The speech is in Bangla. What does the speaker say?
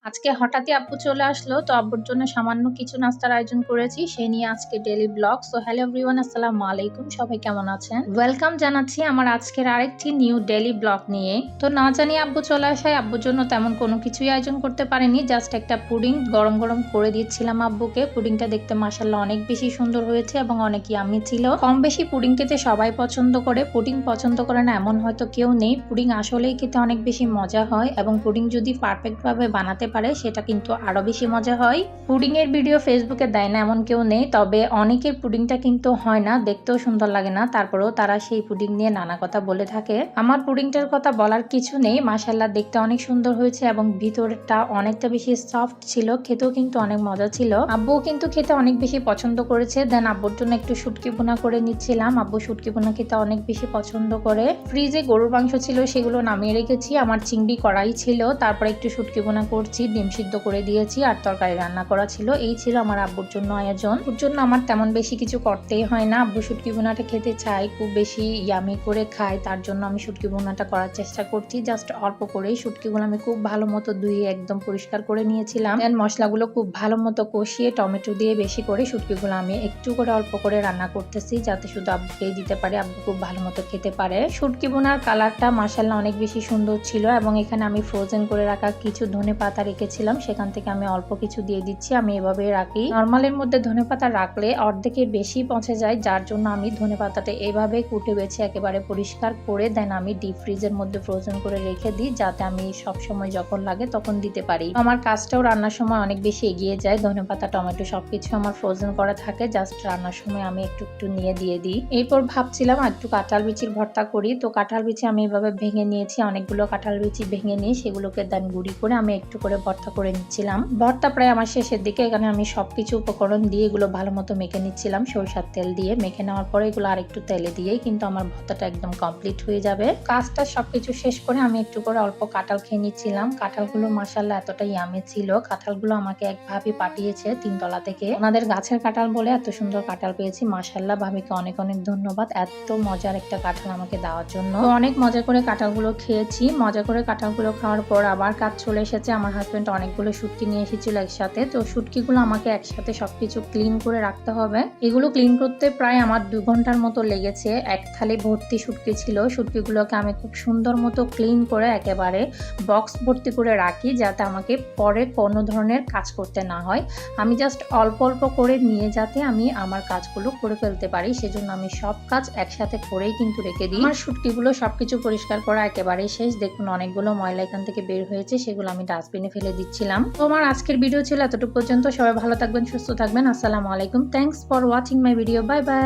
আজকে হঠাৎই আব্বু চলে আসলো, তো আব্বুর জন্য সামান্য কিছু নাস্তার আয়োজন করেছি, সে নিয়ে আজকে daily blog. So hello everyone, আসসালামু আলাইকুম, সবাই কেমন আছেন? ওয়েলকাম জানাচ্ছি আমার আজকের আরেকটি নিউ ডেইলি ব্লগ নিয়ে। তো না জানি আব্বু চলে আসায় আব্বুর জন্য তেমন কোনো কিছুই আয়োজন করতে পারিনি, জাস্ট একটা পুডিং গরম গরম করে দিচ্ছিলাম আব্বুকে। পুডিংটা দেখতে মাশাআল্লাহ অনেক বেশি সুন্দর হয়েছে এবং অনেক ইয়ামি ছিল। কম বেশি পুডিং খেতে সবাই পছন্দ করে, পুডিং পছন্দ করে না এমন হয়তো কেউ নেই। পুডিং আসলেই খেতে অনেক বেশি মজা হয় এবং পুডিং যদি পারফেক্ট ভাবে বানাতে পারে সেটা কিন্তু আরো বেশি মজা হয়। পুডিং এর ভিডিও ফেসবুকে দেয় না এমন কেউ নেই, তবে অনেকের পুডিংটা কিন্তু হয় না, দেখতেও সুন্দর লাগে না, তারপরেও তারা সেই পুডিং নিয়ে নানা কথা বলে থাকে। আমার পুডিংটার কথা বলার কিছু নেই, মাশাআল্লাহ দেখতে অনেক সুন্দর হয়েছে এবং ভিতরটা অনেকটা বেশি সফট ছিল, খেতেও কিন্তু অনেক মজা ছিল। আব্বুও কিন্তু খেতে অনেক বেশি পছন্দ করেছে। দেন আব্বুর জন্য একটু শুটকি ভুনা করে নিচ্ছিলাম, আব্বু শুটকি ভুনা খেতে অনেক বেশি পছন্দ করে। ফ্রিজে গরুর মাংস ছিল, সেগুলো নামিয়ে রেখেছি, আমার চিংড়ি কড়াই ছিল, তারপরে একটু শুটকি ভুনা করছি, ডিম সিদ্ধ করে দিয়েছি আর তরকারি রান্না করা ছিল। এই ছিল আমার আব্বুর জন্য আয়োজন। ওর জন্য আমার তেমন বেশি কিছু করতেই হয় না, আব্বু শুটকি ভুনাটা খেতে চাই, খুব বেশি ইয়ামি করে খায়, তার জন্য আমি শুটকি ভুনাটা করার চেষ্টা করছি। জাস্ট অল্প করেই শুটকিগুলো আমি খুব ভালো মতো ধুয়ে একদম পরিষ্কার করে নিয়েছিলাম। দেন মশলাগুলো খুব ভালো মতো কষিয়ে টমেটো দিয়ে বেশি করে শুটকিগুলো আমি একটু করে অল্প করে রান্না করতেছি, যাতে শুধু আব্বুকেই দিতে পারে, আব্বু খুব ভালো মতো খেতে পারে। শুটকি ভুনার কালারটা মাশাআল্লাহ অনেক বেশি সুন্দর ছিল এবং এখানে আমি ফ্রোজেন করে রাখা কিছু ধনেপাতা রেখেছিলাম, সেখান থেকে আমি অল্প কিছু দিয়ে দিচ্ছি। আমি এভাবে রাখি, নরমালের মধ্যে ধনেপাতা রাখলে অর্ধেকে বেশি পচে যায়, যার জন্য আমি ধনেপাতাটা এভাবে কুটে বেছে একেবারে পরিষ্কার করে দেন আমি ডিপ ফ্রিজের মধ্যে ফ্রোজেন করে রেখে দিই, যাতে আমি সব সময় যখন লাগে তখন দিতে পারি। আমার কাজটাও রান্নার সময় অনেক বেশি এগিয়ে যায়, ধনেপাতা টমেটো সবকিছু আমার ফ্রোজেন করা থাকে, জাস্ট রান্নার সময় আমি একটু একটু নিয়ে দিয়ে দিই। এরপর ভাবছিলাম একটু কাঁঠাল বিচির ভর্তা করি, তো কাঁঠাল বিচি আমি এভাবে ভেঙে নিয়েছি, অনেকগুলো কাঁঠাল বিচি ভেঙে নিয়ে সেগুলোকে দেন গুঁড়ি করে আমি একটু করে ভর্তা করে নিচ্ছিলাম। ভর্তা প্রায় আমার শেষের দিকে, এখানে আমি সবকিছু উপকরণ দিয়ে এগুলো ভালো মতো মেখে নিচ্ছিলাম, সরিষার তেল দিয়ে মেখে নেওয়ার পরে এগুলো আর একটু তেলে দিয়েই কিন্তু আমার ভর্তাটা একদম কমপ্লিট হয়ে যাবে। কাজটা সবকিছু শেষ করে আমি একটু করে অল্প কাঁঠাল খেয়ে নিচ্ছিলাম। কাঁঠালগুলো মাশাআল্লাহ এতটা ইয়ামি ছিল, কাঁঠালগুলো আমাকে এক ভাবি পাঠিয়েছে তিনতলা থেকে, ওনাদের গাছের কাঁঠাল বলে এত সুন্দর কাঁঠাল পেয়েছি। মাশাআল্লাহ ভাবিকে অনেক অনেক ধন্যবাদ এত মজার একটা কাঁঠাল আমাকে দেওয়ার জন্য। তো অনেক মজা করে কাঁঠালগুলো খেয়েছি। মজা করে কাঁঠালগুলো খাওয়ার পর আবার কাজ চলে এসেছে, আমার হাজবেন্ড অনেকগুলো শুটকি নিয়ে এসেছিল একসাথে, তো শুটকিগুলো আমাকে একসাথে সবকিছু ক্লিন করে রাখতে হবে। এগুলো ক্লিন করতে প্রায় আমার 2 ঘন্টার মতো লেগেছে। এক থালি ভর্তি শুটকি ছিল, শুটকিগুলোকে আমি খুব সুন্দর মতো ক্লিন করে একেবারে বক্স ভর্তি করে রাখি, যাতে আমাকে পরে কোনো ধরনের কাজ করতে না হয়। আমি জাস্ট অল্প অল্প করে নিয়ে যাতে আমি আমার কাজগুলো করে ফেলতে পারি, সেজন্য আমি সব কাজ একসাথে করেই কিন্তু রেখে দিই। আমার শুটকিগুলো সবকিছু পরিষ্কার করা একেবারে শেষ, দেখুন অনেকগুলো ময়লা এখান থেকে বের হয়েছে, সেগুলো আমি ডাস্টবিনে ফেলে দিচ্ছিলাম। তো আমার আজকের ভিডিও ছিল এতটুকু পর্যন্ত, সবাই ভালো থাকবেন, সুস্থ থাকবেন, আসসালামু আলাইকুম, thanks for watching my video, bye bye.